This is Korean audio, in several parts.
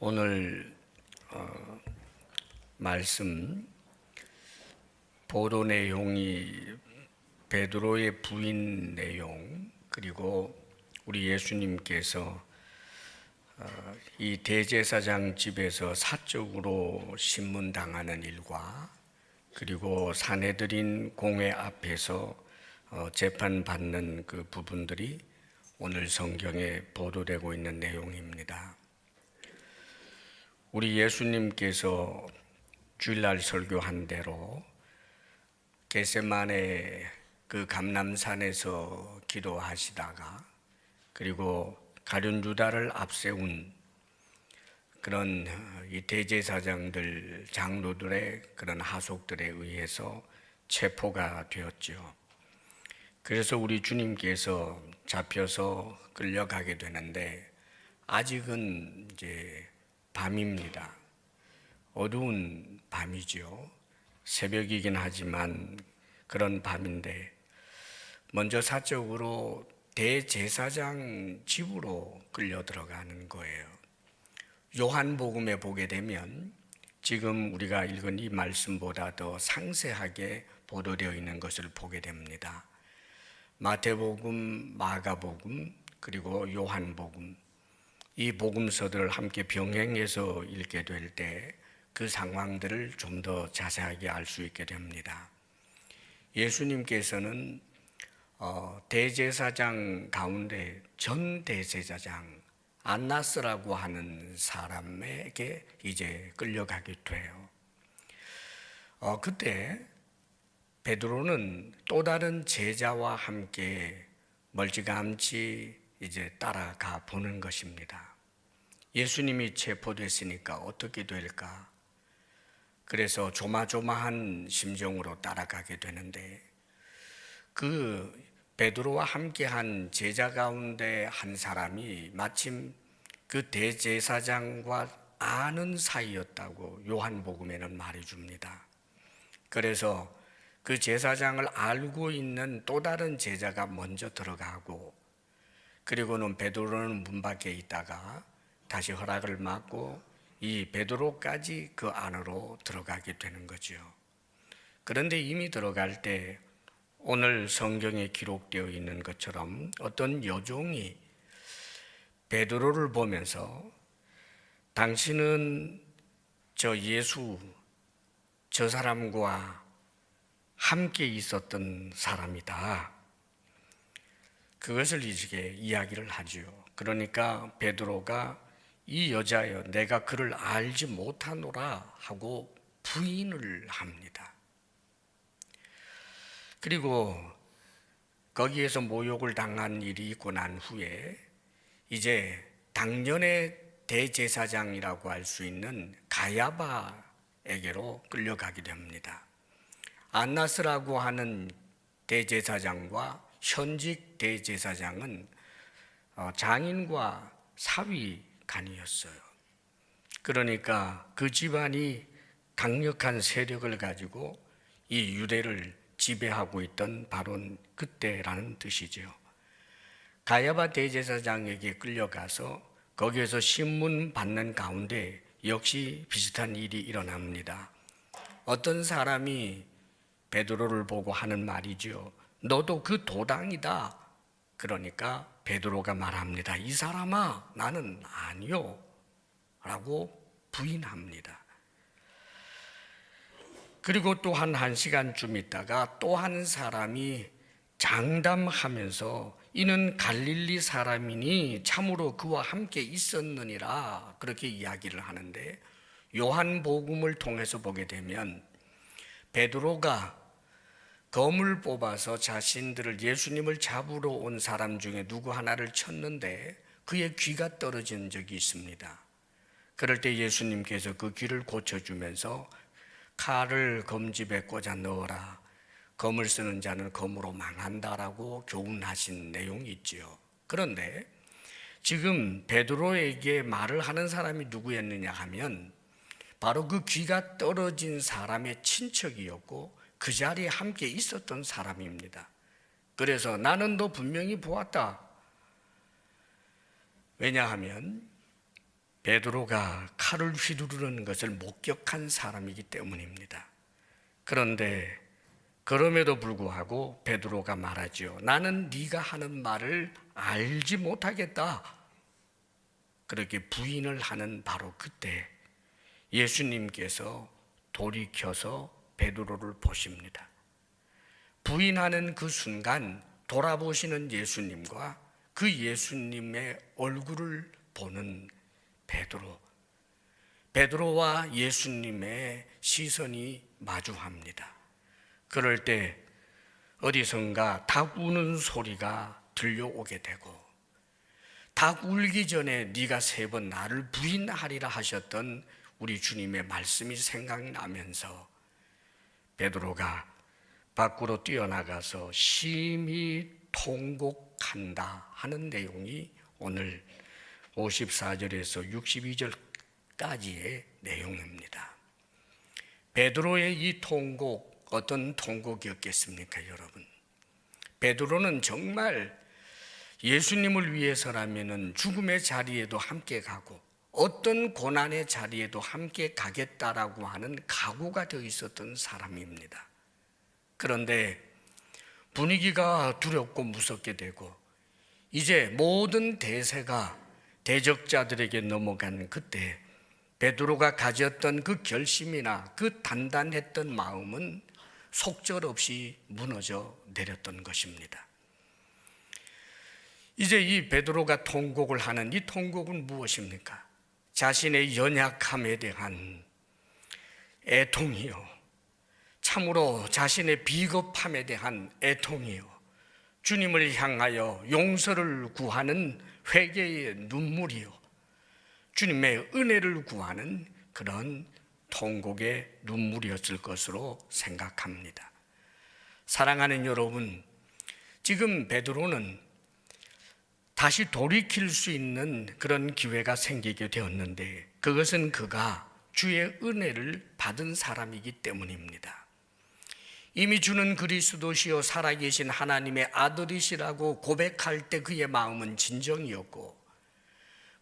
오늘 말씀 보도 내용이 베드로의 부인 내용, 그리고 우리 예수님께서 이 대제사장 집에서 사적으로 신문당하는 일과, 그리고 산헤드린 공회 앞에서 재판받는 그 부분들이 오늘 성경에 보도되고 있는 내용입니다. 우리 예수님께서 주일날 설교한 대로 겟세마네 그 감람산에서 기도하시다가, 그리고 가룟 유다를 앞세운 그런 이 대제사장들, 장로들의 그런 하속들에 의해서 체포가 되었죠. 그래서 우리 주님께서 잡혀서 끌려가게 되는데, 아직은 이제 밤입니다. 어두운 밤이죠. 새벽이긴 하지만 그런 밤인데, 먼저 사적으로 대제사장 집으로 끌려 들어가는 거예요. 요한복음에 보게 되면 지금 우리가 읽은 이 말씀보다 더 상세하게 보도되어 있는 것을 보게 됩니다. 마태복음, 마가복음, 그리고 요한복음, 이 복음서들을 함께 병행해서 읽게 될 때 그 상황들을 좀 더 자세하게 알 수 있게 됩니다. 예수님께서는 대제사장 가운데 전 대제사장 안나스라고 하는 사람에게 이제 끌려가게 돼요. 그때 베드로는 또 다른 제자와 함께 멀찌감치 이제 따라가 보는 것입니다. 예수님이 체포됐으니까 어떻게 될까? 그래서 조마조마한 심정으로 따라가게 되는데, 그 베드로와 함께한 제자 가운데 한 사람이 마침 그 대제사장과 아는 사이였다고 요한복음에는 말해줍니다. 그래서 그 제사장을 알고 있는 또 다른 제자가 먼저 들어가고, 그리고는 베드로는 문 밖에 있다가 다시 허락을 받고 이 베드로까지 그 안으로 들어가게 되는 거죠. 그런데 이미 들어갈 때 오늘 성경에 기록되어 있는 것처럼 어떤 여종이 베드로를 보면서 당신은 저 예수, 저 사람과 함께 있었던 사람이다, 그것을 이제 이야기를 하죠. 그러니까 베드로가 이 여자여, 내가 그를 알지 못하노라 하고 부인을 합니다. 그리고 거기에서 모욕을 당한 일이 있고 난 후에 이제 당년의 대제사장이라고 할 수 있는 가야바에게로 끌려가게 됩니다. 안나스라고 하는 대제사장과 현직 대제사장은 장인과 사위간이었어요. 그러니까 그 집안이 강력한 세력을 가지고 이 유대를 지배하고 있던 바로 그때라는 뜻이죠. 가야바 대제사장에게 끌려가서 거기에서 신문 받는 가운데 역시 비슷한 일이 일어납니다. 어떤 사람이 베드로를 보고 하는 말이죠. 너도 그 도당이다. 그러니까 베드로가 말합니다. 이 사람아, 나는 아니요 라고 부인합니다. 그리고 또 한 시간쯤 있다가 또 한 사람이 장담하면서 이는 갈릴리 사람이니 참으로 그와 함께 있었느니라, 그렇게 이야기를 하는데, 요한복음을 통해서 보게 되면 베드로가 검을 뽑아서 자신들을, 예수님을 잡으러 온 사람 중에 누구 하나를 쳤는데 그의 귀가 떨어진 적이 있습니다. 그럴 때 예수님께서 그 귀를 고쳐주면서 칼을 검집에 꽂아 넣어라, 검을 쓰는 자는 검으로 망한다라고 교훈하신 내용이 있지요. 그런데 지금 베드로에게 말을 하는 사람이 누구였느냐 하면 바로 그 귀가 떨어진 사람의 친척이었고 그 자리에 함께 있었던 사람입니다. 그래서 나는 너 분명히 보았다. 왜냐하면 베드로가 칼을 휘두르는 것을 목격한 사람이기 때문입니다. 그런데 그럼에도 불구하고 베드로가 말하지요. 나는 네가 하는 말을 알지 못하겠다. 그렇게 부인을 하는 바로 그때 예수님께서 돌이켜서 베드로를 보십니다. 부인하는 그 순간 돌아보시는 예수님과 그 예수님의 얼굴을 보는 베드로와 예수님의 시선이 마주합니다. 그럴 때 어디선가 닭 우는 소리가 들려오게 되고, 닭 울기 전에 네가 3번 나를 부인하리라 하셨던 우리 주님의 말씀이 생각나면서 베드로가 밖으로 뛰어나가서 심히 통곡한다 하는 내용이 오늘 54절에서 62절까지의 내용입니다. 베드로의 이 통곡, 어떤 통곡이었겠습니까, 여러분? 베드로는 정말 예수님을 위해서라면 죽음의 자리에도 함께 가고 어떤 고난의 자리에도 함께 가겠다라고 하는 각오가 되어 있었던 사람입니다. 그런데 분위기가 두렵고 무섭게 되고 이제 모든 대세가 대적자들에게 넘어간 그때 베드로가 가졌던 그 결심이나 그 단단했던 마음은 속절없이 무너져 내렸던 것입니다. 이제 이 베드로가 통곡을 하는 이 통곡은 무엇입니까? 자신의 연약함에 대한 애통이요, 참으로 자신의 비겁함에 대한 애통이요, 주님을 향하여 용서를 구하는 회개의 눈물이요, 주님의 은혜를 구하는 그런 통곡의 눈물이었을 것으로 생각합니다. 사랑하는 여러분, 지금 베드로는 다시 돌이킬 수 있는 그런 기회가 생기게 되었는데 그것은 그가 주의 은혜를 받은 사람이기 때문입니다. 이미 주는 그리스도시요 살아계신 하나님의 아들이시라고 고백할 때 그의 마음은 진정이었고,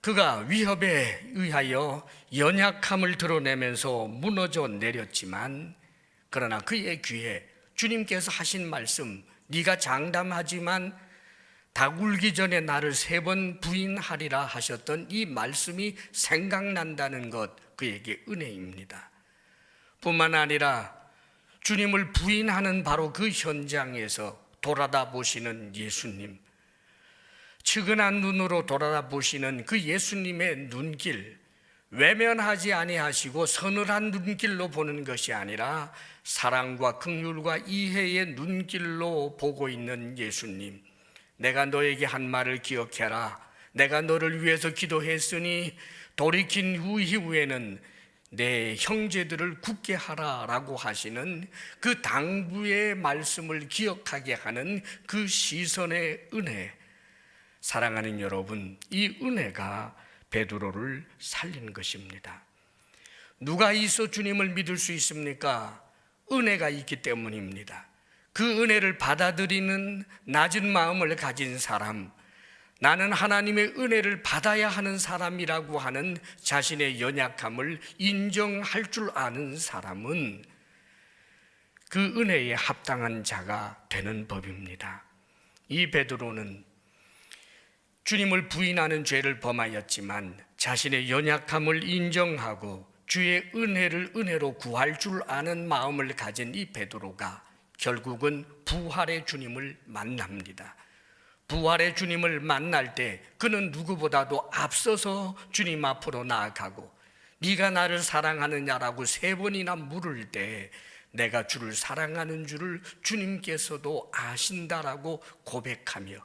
그가 위협에 의하여 연약함을 드러내면서 무너져 내렸지만, 그러나 그의 귀에 주님께서 하신 말씀, 네가 장담하지만 닭 울기 전에 나를 3번 부인하리라 하셨던 이 말씀이 생각난다는 것, 그에게 은혜입니다. 뿐만 아니라 주님을 부인하는 바로 그 현장에서 돌아다 보시는 예수님, 측은한 눈으로 돌아다 보시는 그 예수님의 눈길, 외면하지 아니하시고 서늘한 눈길로 보는 것이 아니라 사랑과 긍휼과 이해의 눈길로 보고 있는 예수님, 내가 너에게 한 말을 기억해라. 내가 너를 위해서 기도했으니 돌이킨 이후에는 내 형제들을 굳게 하라 라고 하시는 그 당부의 말씀을 기억하게 하는 그 시선의 은혜. 사랑하는 여러분, 이 은혜가 베드로를 살린 것입니다. 누가 있어 주님을 믿을 수 있습니까? 은혜가 있기 때문입니다. 그 은혜를 받아들이는 낮은 마음을 가진 사람, 나는 하나님의 은혜를 받아야 하는 사람이라고 하는 자신의 연약함을 인정할 줄 아는 사람은 그 은혜에 합당한 자가 되는 법입니다. 이 베드로는 주님을 부인하는 죄를 범하였지만 자신의 연약함을 인정하고 주의 은혜를 은혜로 구할 줄 아는 마음을 가진 이 베드로가 결국은 부활의 주님을 만납니다. 부활의 주님을 만날 때 그는 누구보다도 앞서서 주님 앞으로 나아가고, 네가 나를 사랑하느냐라고 3번이나 물을 때 내가 주를 사랑하는 줄을 주님께서도 아신다라고 고백하며,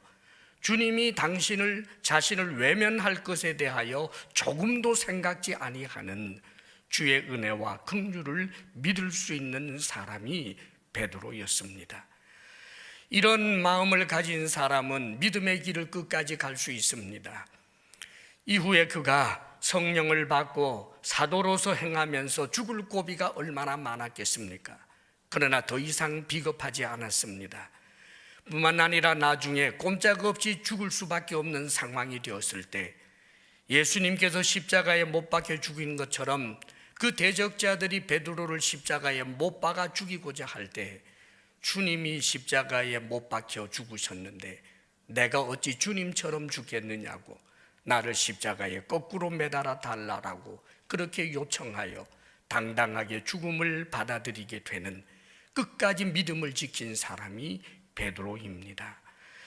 주님이 자신을 외면할 것에 대하여 조금도 생각지 아니하는 주의 은혜와 긍휼을 믿을 수 있는 사람이 베드로였습니다. 이런 마음을 가진 사람은 믿음의 길을 끝까지 갈 수 있습니다. 이후에 그가 성령을 받고 사도로서 행하면서 죽을 고비가 얼마나 많았겠습니까? 그러나 더 이상 비겁하지 않았습니다. 뿐만 아니라 나중에 꼼짝없이 죽을 수밖에 없는 상황이 되었을 때 예수님께서 십자가에 못 박혀 죽인 것처럼 그 대적자들이 베드로를 십자가에 못 박아 죽이고자 할 때 주님이 십자가에 못 박혀 죽으셨는데 내가 어찌 주님처럼 죽겠느냐고 나를 십자가에 거꾸로 매달아 달라라고 그렇게 요청하여 당당하게 죽음을 받아들이게 되는 끝까지 믿음을 지킨 사람이 베드로입니다.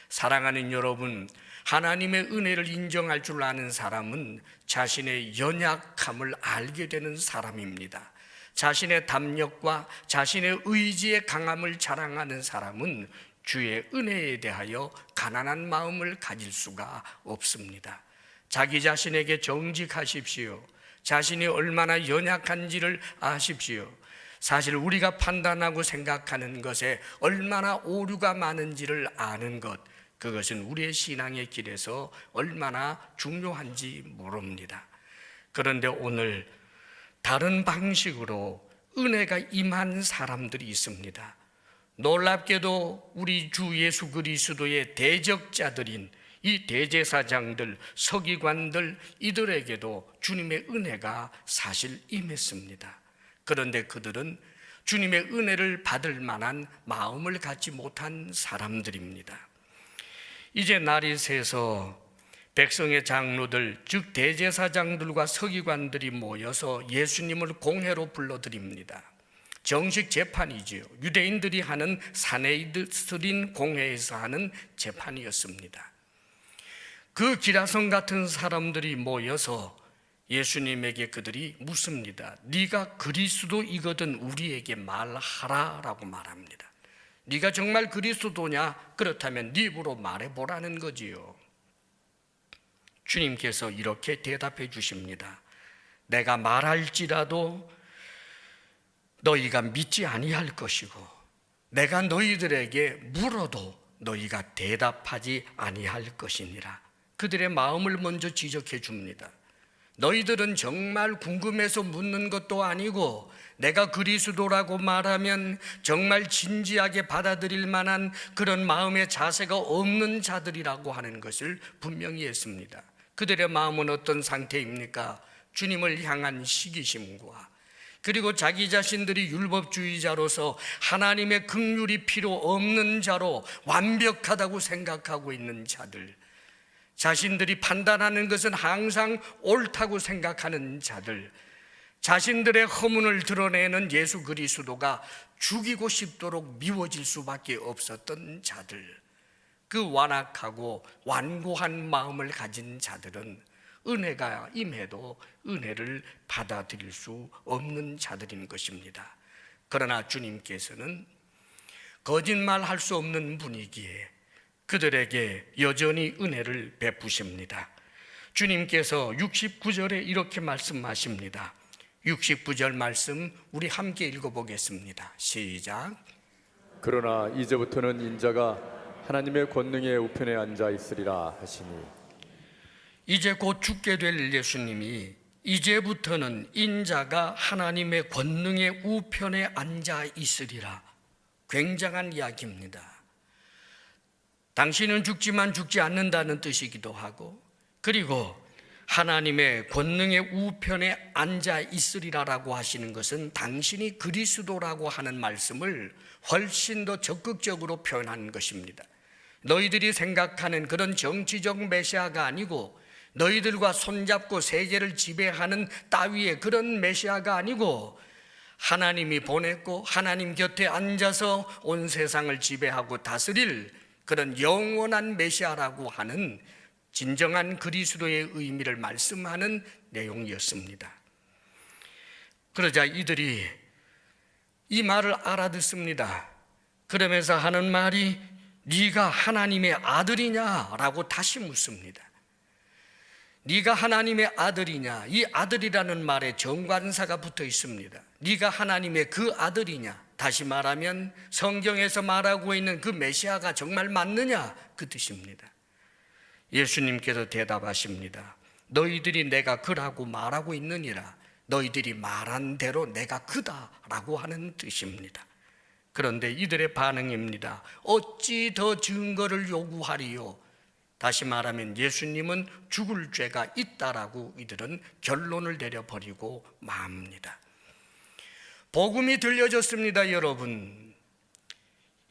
사랑하는 여러분, 하나님의 은혜를 인정할 줄 아는 사람은 자신의 연약함을 알게 되는 사람입니다. 자신의 담력과 자신의 의지의 강함을 자랑하는 사람은 주의 은혜에 대하여 가난한 마음을 가질 수가 없습니다. 자기 자신에게 정직하십시오. 자신이 얼마나 연약한지를 아십시오. 사실 우리가 판단하고 생각하는 것에 얼마나 오류가 많은지를 아는 것, 그것은 우리의 신앙의 길에서 얼마나 중요한지 모릅니다. 그런데 오늘 다른 방식으로 은혜가 임한 사람들이 있습니다. 놀랍게도 우리 주 예수 그리스도의 대적자들인 이 대제사장들, 서기관들, 이들에게도 주님의 은혜가 사실 임했습니다. 그런데 그들은 주님의 은혜를 받을 만한 마음을 갖지 못한 사람들입니다. 이제 날이 새서 백성의 장로들, 즉 대제사장들과 서기관들이 모여서 예수님을 공회로 불러드립니다. 정식 재판이지요. 유대인들이 하는 사내들인 공회에서 하는 재판이었습니다. 그 기라성 같은 사람들이 모여서 예수님에게 그들이 묻습니다. 네가 그리스도이거든 우리에게 말하라라고 말합니다. 네가 정말 그리스도냐? 그렇다면 네 입으로 말해보라는 거지요. 주님께서 이렇게 대답해 주십니다. 내가 말할지라도 너희가 믿지 아니할 것이고 내가 너희들에게 물어도 너희가 대답하지 아니할 것이니라. 그들의 마음을 먼저 지적해 줍니다. 너희들은 정말 궁금해서 묻는 것도 아니고 내가 그리스도라고 말하면 정말 진지하게 받아들일 만한 그런 마음의 자세가 없는 자들이라고 하는 것을 분명히 했습니다. 그들의 마음은 어떤 상태입니까? 주님을 향한 시기심과 그리고 자기 자신들이 율법주의자로서 하나님의 긍휼이 필요 없는 자로 완벽하다고 생각하고 있는 자들, 자신들이 판단하는 것은 항상 옳다고 생각하는 자들, 자신들의 허문을 드러내는 예수 그리스도가 죽이고 싶도록 미워질 수밖에 없었던 자들, 그 완악하고 완고한 마음을 가진 자들은 은혜가 임해도 은혜를 받아들일 수 없는 자들인 것입니다. 그러나 주님께서는 거짓말할 수 없는 분위기에 그들에게 여전히 은혜를 베푸십니다. 주님께서 69절에 이렇게 말씀하십니다. 69절 말씀 우리 함께 읽어보겠습니다. 시작. 그러나 이제부터는 인자가 하나님의 권능의 우편에 앉아 있으리라 하시니. 이제 곧 죽게 될 예수님이 이제부터는 인자가 하나님의 권능의 우편에 앉아 있으리라. 굉장한 이야기입니다. 당신은 죽지만 죽지 않는다는 뜻이기도 하고, 그리고 하나님의 권능의 우편에 앉아 있으리라라고 하시는 것은 당신이 그리스도라고 하는 말씀을 훨씬 더 적극적으로 표현하는 것입니다. 너희들이 생각하는 그런 정치적 메시아가 아니고, 너희들과 손잡고 세계를 지배하는 따위의 그런 메시아가 아니고, 하나님이 보냈고 하나님 곁에 앉아서 온 세상을 지배하고 다스릴 그런 영원한 메시아라고 하는 진정한 그리스도의 의미를 말씀하는 내용이었습니다. 그러자 이들이 이 말을 알아듣습니다. 그러면서 하는 말이 네가 하나님의 아들이냐라고 다시 묻습니다. 네가 하나님의 아들이냐? 이 아들이라는 말에 정관사가 붙어 있습니다. 네가 하나님의 그 아들이냐? 다시 말하면 성경에서 말하고 있는 그 메시아가 정말 맞느냐? 그 뜻입니다. 예수님께서 대답하십니다. 너희들이 내가 그라고 말하고 있느니라. 너희들이 말한 대로 내가 그다라고 하는 뜻입니다. 그런데 이들의 반응입니다. 어찌 더 증거를 요구하리요? 다시 말하면 예수님은 죽을 죄가 있다라고 이들은 결론을 내려버리고 맙니다. 복음이 들려졌습니다, 여러분.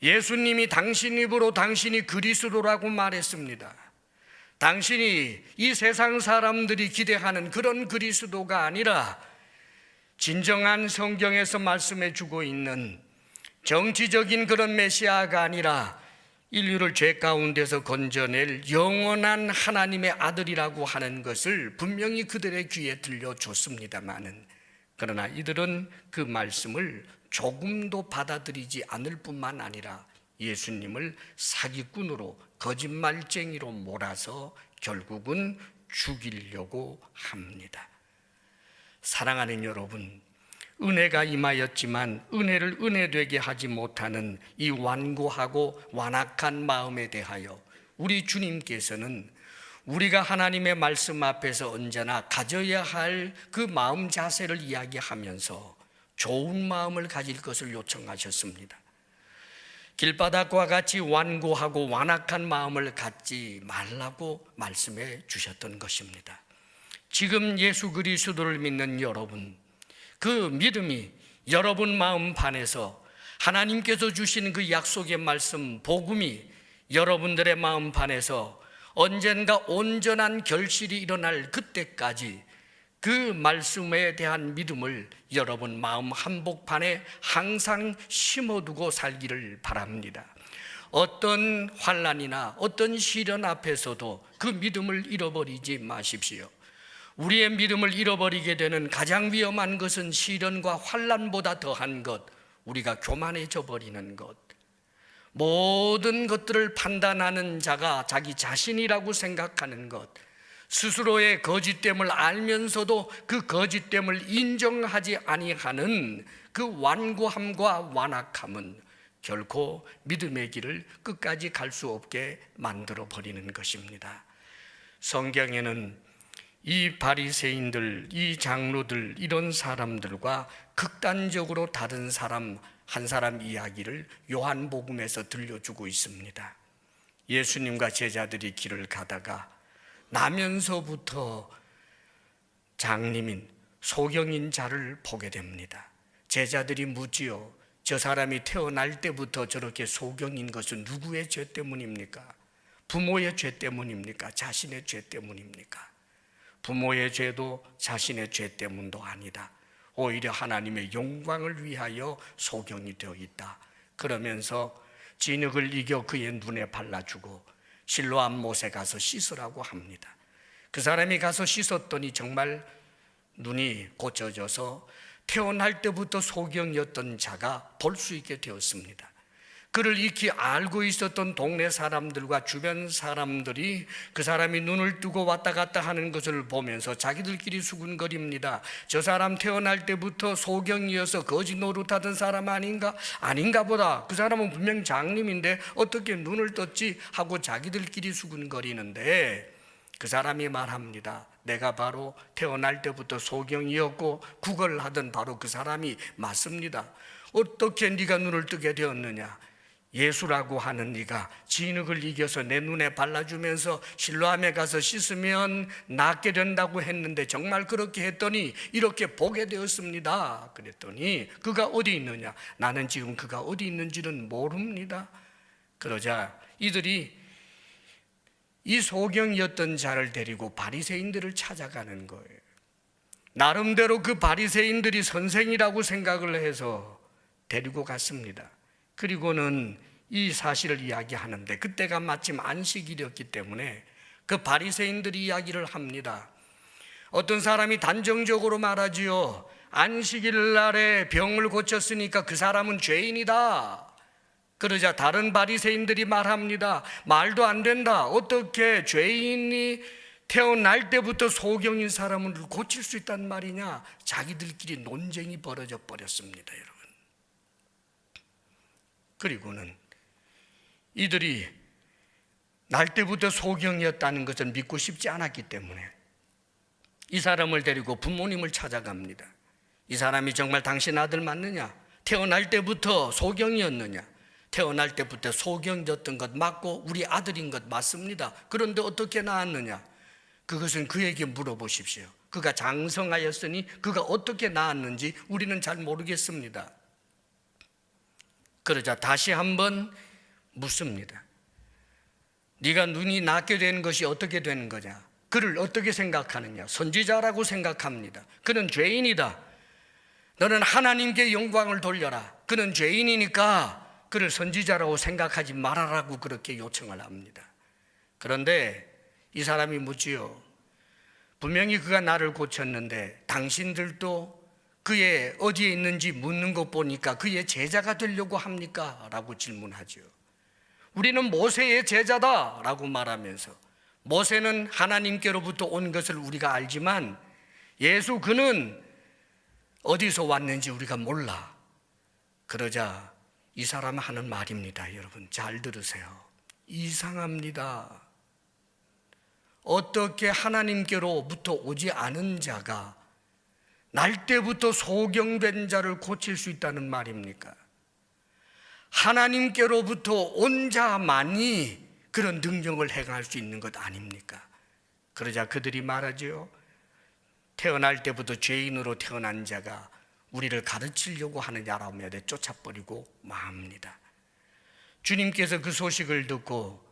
예수님이 당신 입으로 당신이 그리스도라고 말했습니다. 당신이 이 세상 사람들이 기대하는 그런 그리스도가 아니라 진정한 성경에서 말씀해 주고 있는 정치적인 그런 메시아가 아니라 인류를 죄 가운데서 건져낼 영원한 하나님의 아들이라고 하는 것을 분명히 그들의 귀에 들려줬습니다마는, 그러나 이들은 그 말씀을 조금도 받아들이지 않을 뿐만 아니라 예수님을 사기꾼으로 거짓말쟁이로 몰아서 결국은 죽이려고 합니다. 사랑하는 여러분, 은혜가 임하였지만 은혜를 은혜되게 하지 못하는 이 완고하고 완악한 마음에 대하여 우리 주님께서는 우리가 하나님의 말씀 앞에서 언제나 가져야 할 그 마음 자세를 이야기하면서 좋은 마음을 가질 것을 요청하셨습니다. 길바닥과 같이 완고하고 완악한 마음을 갖지 말라고 말씀해 주셨던 것입니다. 지금 예수 그리스도를 믿는 여러분, 그 믿음이 여러분 마음 판에서 하나님께서 주신 그 약속의 말씀 복음이 여러분들의 마음 판에서 언젠가 온전한 결실이 일어날 그때까지 그 말씀에 대한 믿음을 여러분 마음 한복판에 항상 심어두고 살기를 바랍니다. 어떤 환난이나 어떤 시련 앞에서도 그 믿음을 잃어버리지 마십시오. 우리의 믿음을 잃어버리게 되는 가장 위험한 것은 시련과 환난보다 더한 것, 우리가 교만해져 버리는 것. 모든 것들을 판단하는 자가 자기 자신이라고 생각하는 것, 스스로의 거짓됨을 알면서도 그 거짓됨을 인정하지 아니하는 그 완고함과 완악함은 결코 믿음의 길을 끝까지 갈 수 없게 만들어 버리는 것입니다. 성경에는 이 바리새인들, 이 장로들, 이런 사람들과 극단적으로 다른 사람 한 사람 이야기를 요한복음에서 들려주고 있습니다. 예수님과 제자들이 길을 가다가 나면서부터 장님인 소경인 자를 보게 됩니다. 제자들이 묻지요. 저 사람이 태어날 때부터 저렇게 소경인 것은 누구의 죄 때문입니까? 부모의 죄 때문입니까? 자신의 죄 때문입니까? 부모의 죄도 자신의 죄 때문도 아니다. 오히려 하나님의 영광을 위하여 소경이 되어 있다. 그러면서 진흙을 이겨 그의 눈에 발라주고 실로암 못에 가서 씻으라고 합니다. 그 사람이 가서 씻었더니 정말 눈이 고쳐져서 태어날 때부터 소경이었던 자가 볼 수 있게 되었습니다. 그를 익히 알고 있었던 동네 사람들과 주변 사람들이 그 사람이 눈을 뜨고 왔다 갔다 하는 것을 보면서 자기들끼리 수군거립니다. 저 사람 태어날 때부터 소경이어서 거지 노릇하던 사람 아닌가 보다. 그 사람은 분명 장님인데 어떻게 눈을 떴지 하고 자기들끼리 수군거리는데, 그 사람이 말합니다. 내가 바로 태어날 때부터 소경이었고 구걸하던 바로 그 사람이 맞습니다. 어떻게 네가 눈을 뜨게 되었느냐? 예수라고 하는 네가 진흙을 이겨서 내 눈에 발라주면서 실로암에 가서 씻으면 낫게 된다고 했는데 정말 그렇게 했더니 이렇게 보게 되었습니다. 그랬더니 그가 어디 있느냐? 나는 지금 그가 어디 있는지는 모릅니다. 그러자 이들이 이 소경이었던 자를 데리고 바리새인들을 찾아가는 거예요. 나름대로 그 바리새인들이 선생이라고 생각을 해서 데리고 갔습니다. 그리고는 이 사실을 이야기하는데 그때가 마침 안식일이었기 때문에 그 바리새인들이 이야기를 합니다. 어떤 사람이 단정적으로 말하지요. 안식일 날에 병을 고쳤으니까 그 사람은 죄인이다. 그러자 다른 바리새인들이 말합니다. 말도 안 된다. 어떻게 죄인이 태어날 때부터 소경인 사람을 고칠 수 있단 말이냐. 자기들끼리 논쟁이 벌어져 버렸습니다, 여러분. 그리고는 이들이 날 때부터 소경이었다는 것을 믿고 싶지 않았기 때문에 이 사람을 데리고 부모님을 찾아갑니다. 이 사람이 정말 당신 아들 맞느냐? 태어날 때부터 소경이었느냐? 태어날 때부터 소경졌던 것 맞고 우리 아들인 것 맞습니다. 그런데 어떻게 낳았느냐? 그것은 그에게 물어보십시오. 그가 장성하였으니 그가 어떻게 낳았는지 우리는 잘 모르겠습니다. 그러자 다시 한번 묻습니다. 네가 눈이 낮게 된 것이 어떻게 되는 거냐? 그를 어떻게 생각하느냐? 선지자라고 생각합니다. 그는 죄인이다. 너는 하나님께 영광을 돌려라. 그는 죄인이니까 그를 선지자라고 생각하지 말아라고 그렇게 요청을 합니다. 그런데 이 사람이 묻지요. 분명히 그가 나를 고쳤는데 당신들도 그의 어디에 있는지 묻는 것 보니까 그의 제자가 되려고 합니까? 라고 질문하죠. 우리는 모세의 제자다 라고 말하면서, 모세는 하나님께로부터 온 것을 우리가 알지만 예수 그는 어디서 왔는지 우리가 몰라. 그러자 이 사람 하는 말입니다. 여러분 잘 들으세요. 이상합니다. 어떻게 하나님께로부터 오지 않은 자가 날 때부터 소경된 자를 고칠 수 있다는 말입니까? 하나님께로부터 온 자만이 그런 능력을 행할 수 있는 것 아닙니까? 그러자 그들이 말하죠. 태어날 때부터 죄인으로 태어난 자가 우리를 가르치려고 하느냐라며 쫓아버리고 맙니다. 주님께서 그 소식을 듣고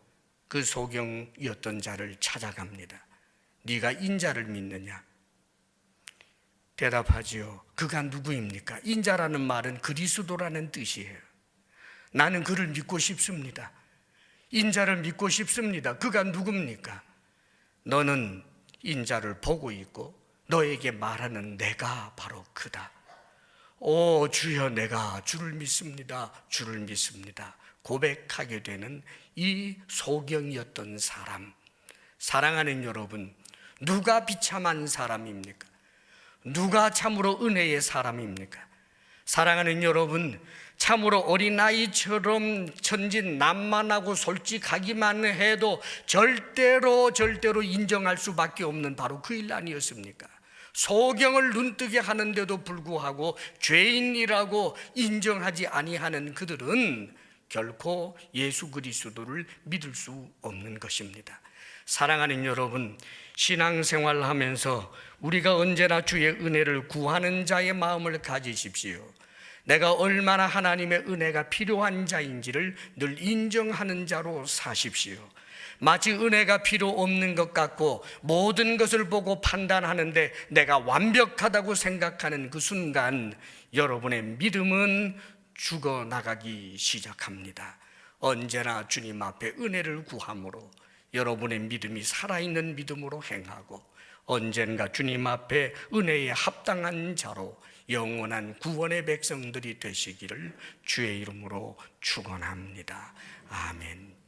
그 소경이었던 자를 찾아갑니다. 네가 인자를 믿느냐? 대답하지요. 그가 누구입니까? 인자라는 말은 그리스도라는 뜻이에요. 나는 그를 믿고 싶습니다. 인자를 믿고 싶습니다. 그가 누굽니까? 너는 인자를 보고 있고 너에게 말하는 내가 바로 그다. 오 주여, 내가 주를 믿습니다. 주를 믿습니다. 고백하게 되는 이 소경이었던 사람. 사랑하는 여러분, 누가 비참한 사람입니까? 누가 참으로 은혜의 사람입니까? 사랑하는 여러분, 참으로 어린아이처럼 천진난만하고 솔직하기만 해도 절대로 인정할 수밖에 없는 바로 그 일 아니었습니까? 소경을 눈뜨게 하는데도 불구하고 죄인이라고 인정하지 아니하는 그들은 결코 예수 그리스도를 믿을 수 없는 것입니다. 사랑하는 여러분, 신앙생활하면서 우리가 언제나 주의 은혜를 구하는 자의 마음을 가지십시오. 내가 얼마나 하나님의 은혜가 필요한 자인지를 늘 인정하는 자로 사십시오. 마치 은혜가 필요 없는 것 같고 모든 것을 보고 판단하는데 내가 완벽하다고 생각하는 그 순간 여러분의 믿음은 죽어나가기 시작합니다. 언제나 주님 앞에 은혜를 구함으로 여러분의 믿음이 살아있는 믿음으로 행하고 언젠가 주님 앞에 은혜에 합당한 자로 영원한 구원의 백성들이 되시기를 주의 이름으로 축원합니다. 아멘.